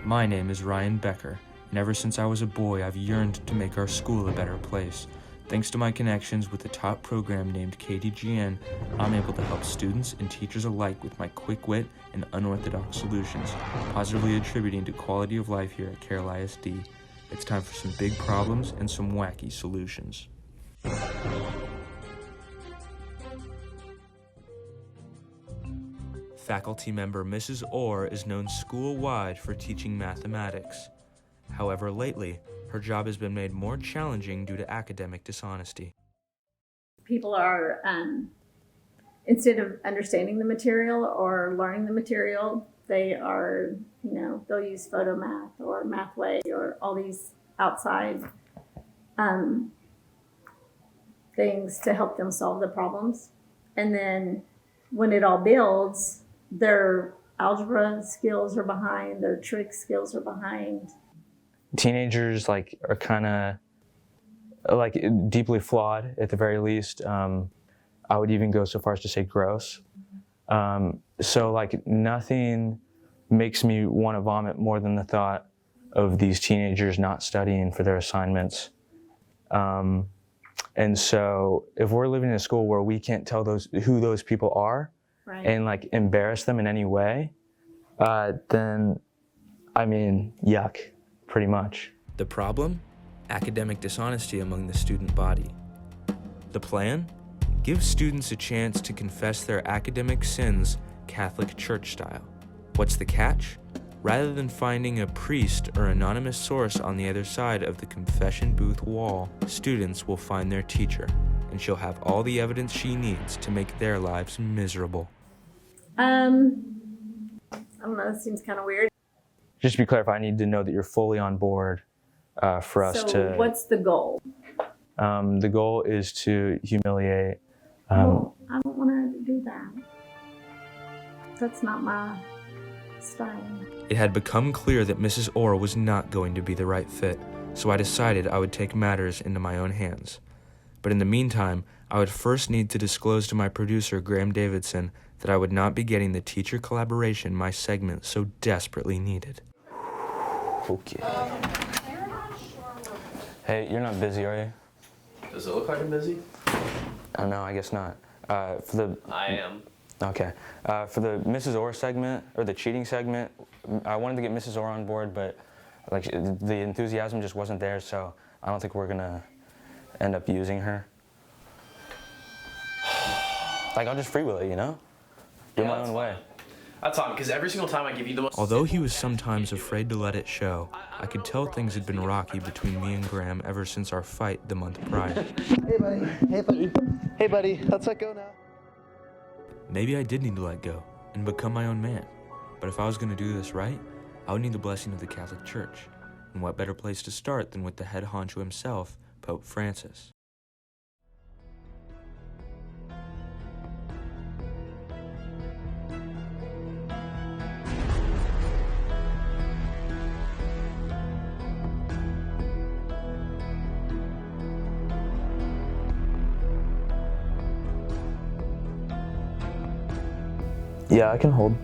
My name is Ryan Becker, and ever since I was a boy, I've yearned to make our school a better place. Thanks to my connections with a top program named KDGN, I'm able to help students and teachers alike with my quick wit and unorthodox solutions, positively attributing to quality of life here at Carroll ISD. It's time for some big problems and some wacky solutions. Faculty member Mrs. Orr is known school-wide for teaching mathematics. However, lately, her job has been made more challenging due to academic dishonesty. People are, instead of understanding the material or learning the material, they are, they'll use PhotoMath or Mathway or all these outside things to help them solve the problems. And then when it all builds, their algebra skills are behind, their trig skills are behind. Teenagers are kind of deeply flawed at the very least. I would even go so far as to say gross. So nothing makes me want to vomit more than the thought of these teenagers not studying for their assignments. And so if we're living in a school where we can't tell who those people are, right, and embarrass them in any way, then yuck, pretty much. The problem? Academic dishonesty among the student body. The plan? Give students a chance to confess their academic sins Catholic Church style. What's the catch? Rather than finding a priest or anonymous source on the other side of the confession booth wall, students will find their teacher, and she'll have all the evidence she needs to make their lives miserable. I don't know, that seems kind of weird. Just to be clear, I need to know that you're fully on board for us to... So what's the goal? The goal is to humiliate... Well, I don't want to do that. That's not my style. It had become clear that Mrs. Orr was not going to be the right fit, so I decided I would take matters into my own hands. But in the meantime, I would first need to disclose to my producer, Graham Davidson, that I would not be getting the teacher collaboration my segment so desperately needed. Okay. Hey, you're not busy, are you? Does it look like I'm busy? No, I guess not. I am. Okay. For the Mrs. Orr segment, or the cheating segment, I wanted to get Mrs. Orr on board, but the enthusiasm just wasn't there, so I don't think we're gonna end up using her. I'll just freewheel it, Do my own way. That's fine, because every single time I give you the most... Although he was sometimes afraid to let it show, I could tell things had been rocky between me and Graham ever since our fight the month prior. Hey, buddy. Hey, buddy. Hey, buddy. Let's let go now. Maybe I did need to let go and become my own man. But if I was going to do this right, I would need the blessing of the Catholic Church. And what better place to start than with the head honcho himself, Pope Francis. Yeah, I can hold.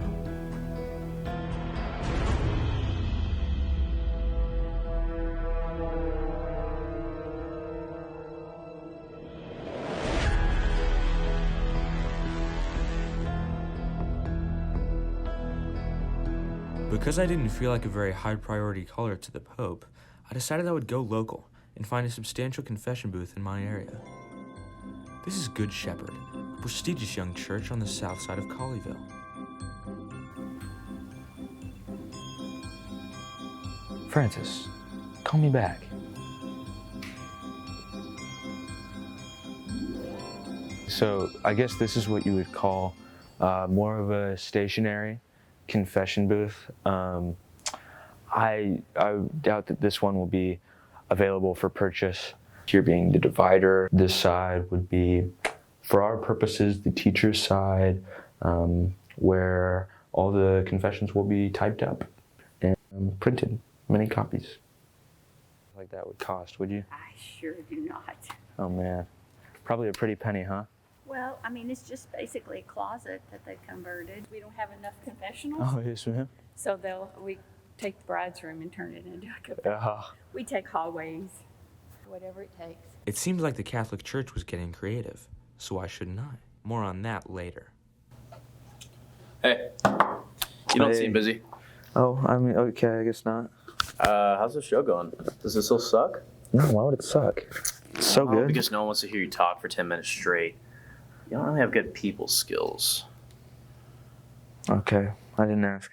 Because I didn't feel like a very high priority caller to the Pope, I decided I would go local and find a substantial confession booth in my area. This is Good Shepherd, a prestigious young church on the south side of Colleyville. Francis, call me back. So I guess this is what you would call more of a stationary confession booth. I doubt that this one will be available for purchase. Here being the divider, this side would be, for our purposes, the teacher's side, where all the confessions will be typed up and printed, many copies. Like that would cost, would you? I sure do not. Oh man, probably a pretty penny, huh? Well, it's just basically a closet that they converted. We don't have enough confessionals, Oh yes, ma'am. so we take the bride's room and turn it into a confessional. We take hallways, whatever it takes. It seemed like the Catholic Church was getting creative, so why shouldn't I? More on that later. Hey, you don't Hey. seem busy. Oh, I mean, okay, I guess not. How's the show going? Does it still suck? No, why would it suck? It's so good. Because no one wants to hear you talk for 10 minutes straight. You don't really have good people skills. Okay, I didn't ask.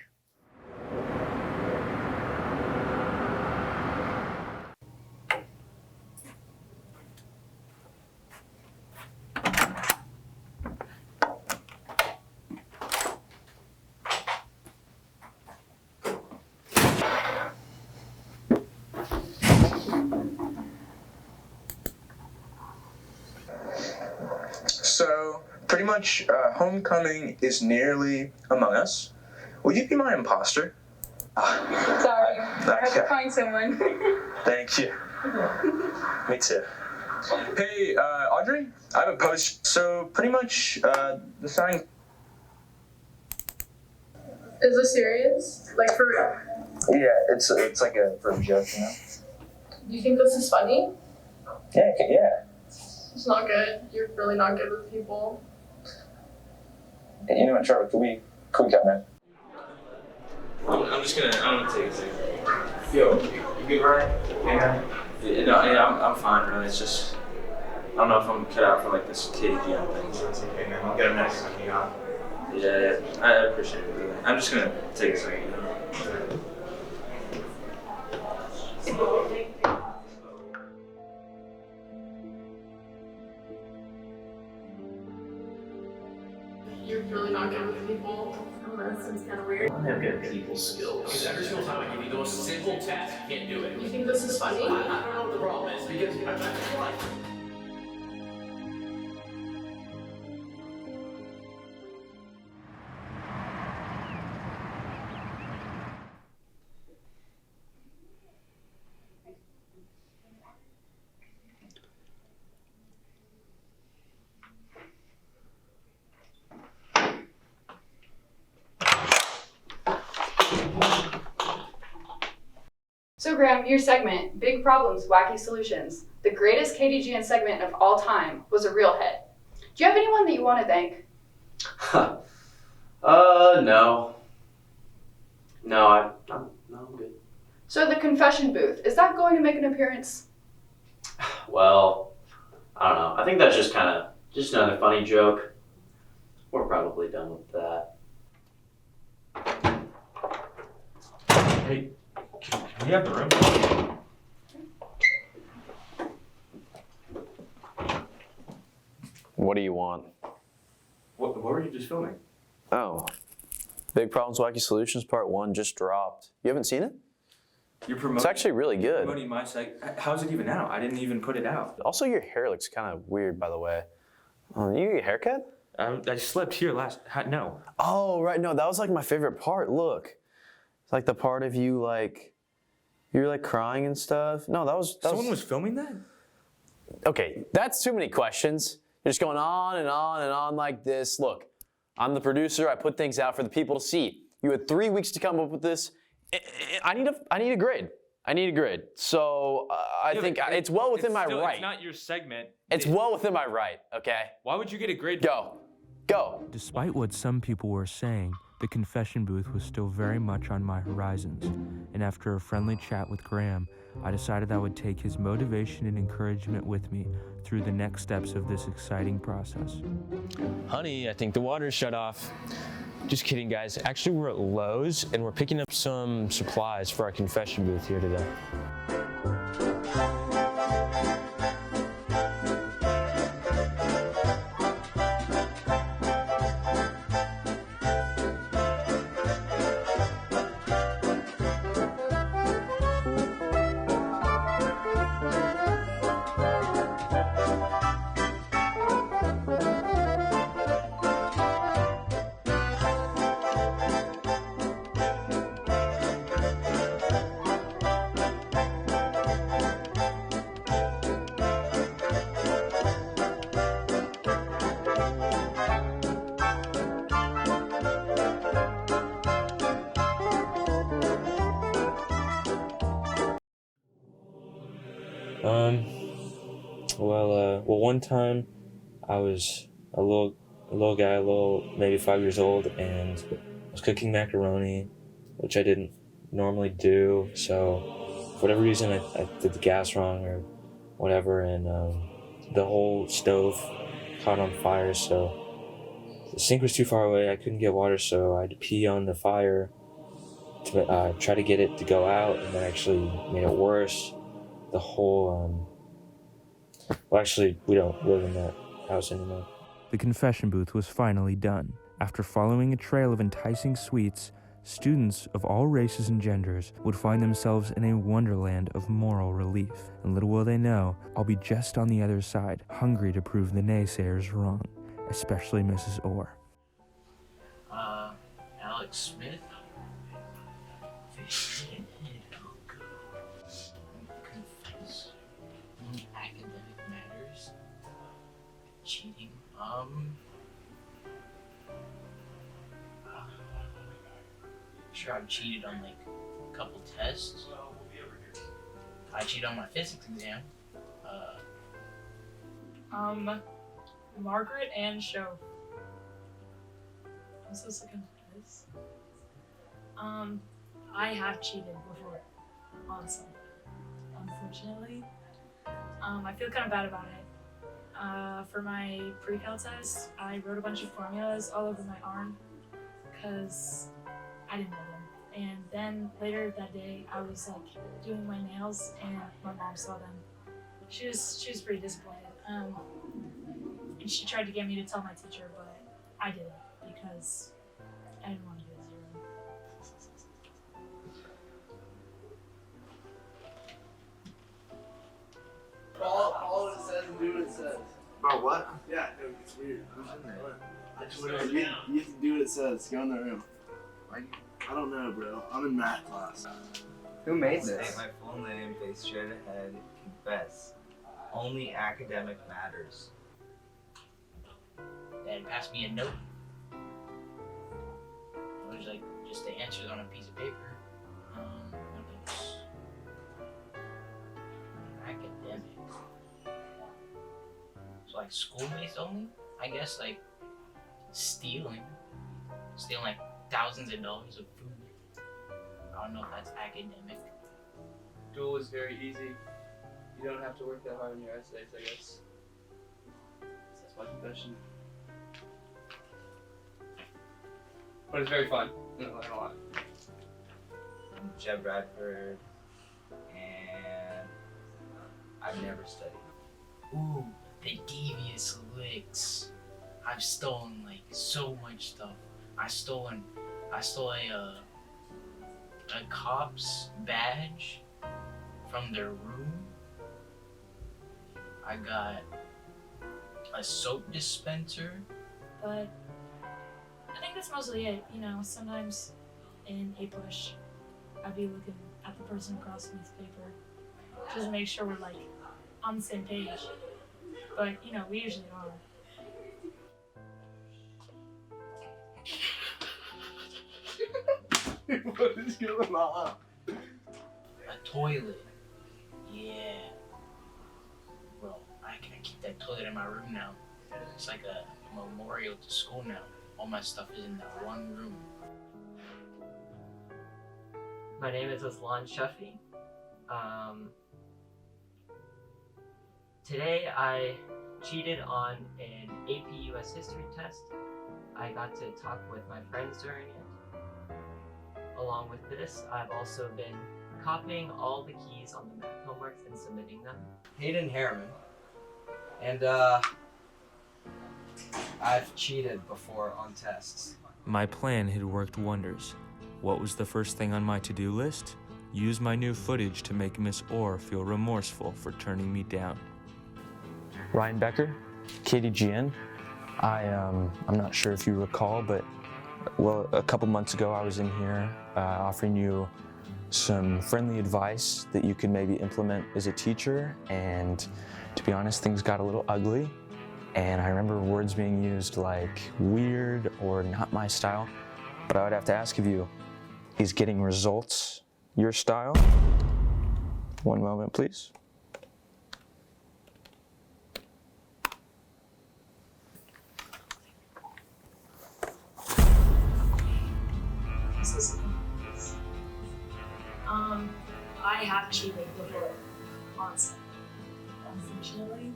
So, pretty much, homecoming is nearly among us. Will you be my imposter? Sorry, I had Okay. to find someone. Thank you. Me too. Hey, Audrey, I have a post. So, pretty much, the sign. Is this serious? Like for real? Yeah, it's like for a joke, you know? You think this is funny? Yeah, yeah. It's not good. You're really not good with people. You know what, Trevor? Can we cut that? I'm just gonna take a second. Yo, you good, Ryan? Yeah, I'm fine, really. It's just, I don't know if I'm cut out for like this KDM thing. So it's okay, man. I'll get him next time you got. Yeah, I appreciate it, really. I'm just gonna take a second, you know? You're really not good with people. Oh, that seems kind of weird. I don't have good people skills. Because every single time I give you the most simple task, you can't do it. You think this is funny? I don't know what the problem is, because I'm not trying. So Graham, your segment, Big Problems, Wacky Solutions, the greatest KDGN segment of all time, was a real hit. Do you have anyone that you want to thank? No. No, I'm good. So the confession booth, is that going to make an appearance? Well, I don't know. I think that's just another funny joke. We're probably done with that. Hey, can we have the room? What do you want? What were you just filming? Oh. Big Problems, Wacky Solutions Part 1 just dropped. You haven't seen it? You're promoting. It's actually really good. Promoting my site. How's it even out? I didn't even put it out. Also, your hair looks kind of weird, by the way. You get a haircut? I slept here last. No. Oh, right. No, that was like my favorite part. Look. It's like the part of you, like, you're like crying and stuff. No, that was. Someone was filming that? Okay, that's too many questions. You're just going on and on and on like this. Look, I'm the producer. I put things out for the people to see. You had 3 weeks to come up with this. I need a grade. I need a grade. So I think it's well within my right. It's not your segment. It's well within my right, okay? Why would you get a grade? Go. Go. Despite what some people were saying, the confession booth was still very much on my horizons, and after a friendly chat with Graham, I decided I would take his motivation and encouragement with me through the next steps of this exciting process. Honey, I think the water's shut off. Just kidding, guys. Actually, we're at Lowe's, and we're picking up some supplies for our confession booth here today. Well, one time I was a little guy, maybe 5 years old, and I was cooking macaroni, which I didn't normally do. So for whatever reason, I did the gas wrong or whatever, and the whole stove caught on fire. So the sink was too far away. I couldn't get water, so I had to pee on the fire to try to get it to go out, and that actually made it worse. The whole well, actually, we don't live in that house anymore. The confession booth was finally done. After following a trail of enticing sweets, students of all races and genders would find themselves in a wonderland of moral relief. And little will they know, I'll be just on the other side, hungry to prove the naysayers wrong, especially Mrs. Orr. Alex Smith? Confess. Academic matters. Cheating. Sure, I've cheated on like a couple tests. I cheated on my physics exam. Margaret Ann Show. I'm so sick of this. I have cheated before, honestly. Unfortunately. I feel kind of bad about it. For my pre-cal test, I wrote a bunch of formulas all over my arm because I didn't know them. And then later that day, I was like doing my nails, and my mom saw them. She was pretty disappointed. And she tried to get me to tell my teacher, but I didn't because I didn't want to get a zero. All it says and do what it says. Bro, what? Yeah, it's weird. Who's in there? You have to do what it says. Go in the room. I don't know, bro. I'm in math class. Who made Say this? my full name, face straight ahead, confess. Only academic matters. Dad passed me a note. It was like just the answers on a piece of paper. What else? Academic. So like school-based only? I guess like stealing like thousands of dollars of food. I don't know if that's academic. School is very easy. You don't have to work that hard on your essays, I guess. That's my confession. But it's very fun. I learn a lot. I'm Jeb Bradford, and I've never studied. Ooh, the devious licks. I've stolen like so much stuff. I stole a cop's badge from their room. I got a soap dispenser. But I think that's mostly it. You know, sometimes in a push, I'd be looking at the person across from this paper just to make sure we're like on the same page. But you know, we usually are. What is going on? A toilet. Yeah. Well, I keep that toilet in my room now. It's like a memorial to school now. All my stuff is in that one room. My name is Aslan Shafi. Today I cheated on an AP US history test. I got to talk with my friends during it. Along with this, I've also been copying all the keys on the math homeworks and submitting them. Hayden Harriman, and I've cheated before on tests. My plan had worked wonders. What was the first thing on my to-do list? Use my new footage to make Miss Orr feel remorseful for turning me down. Ryan Becker, KDGN. I'm not sure if you recall, but a couple months ago I was in here offering you some friendly advice that you could maybe implement as a teacher, and to be honest, things got a little ugly, and I remember words being used like weird or not my style, but I would have to ask of you, is getting results your style? One moment, please. so something. I have cheated before, honestly. Unfortunately.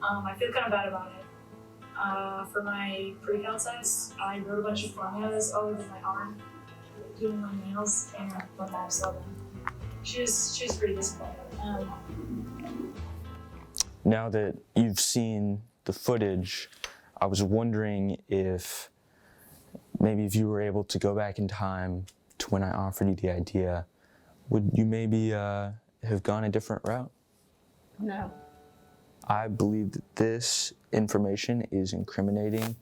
I feel kind of bad about it. For my pre-cal test, I wrote a bunch of formulas all over my arm, doing my nails, and my mom saw them. She was pretty disappointed. Now that you've seen the footage, I was wondering if maybe if you were able to go back in time to when I offered you the idea, would you maybe have gone a different route? No. I believe that this information is incriminating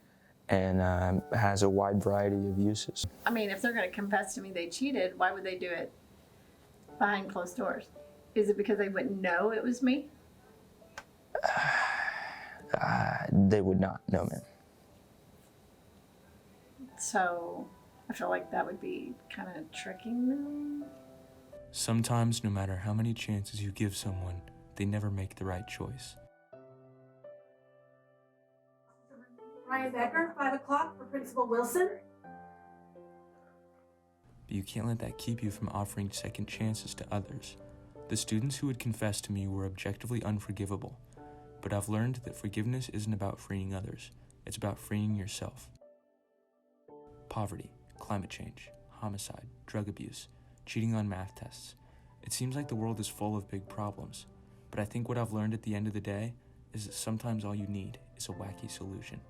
and has a wide variety of uses. I mean, if they're going to confess to me they cheated, why would they do it behind closed doors? Is it because they wouldn't know it was me? They would not know, ma'am. So I feel like that would be kind of tricking them. Sometimes, no matter how many chances you give someone, they never make the right choice. Ryan Becker, 5 o'clock for Principal Wilson. But you can't let that keep you from offering second chances to others. The students who would confess to me were objectively unforgivable, but I've learned that forgiveness isn't about freeing others, it's about freeing yourself. Poverty, climate change, homicide, drug abuse, cheating on math tests. It seems like the world is full of big problems, but I think what I've learned at the end of the day is that sometimes all you need is a wacky solution.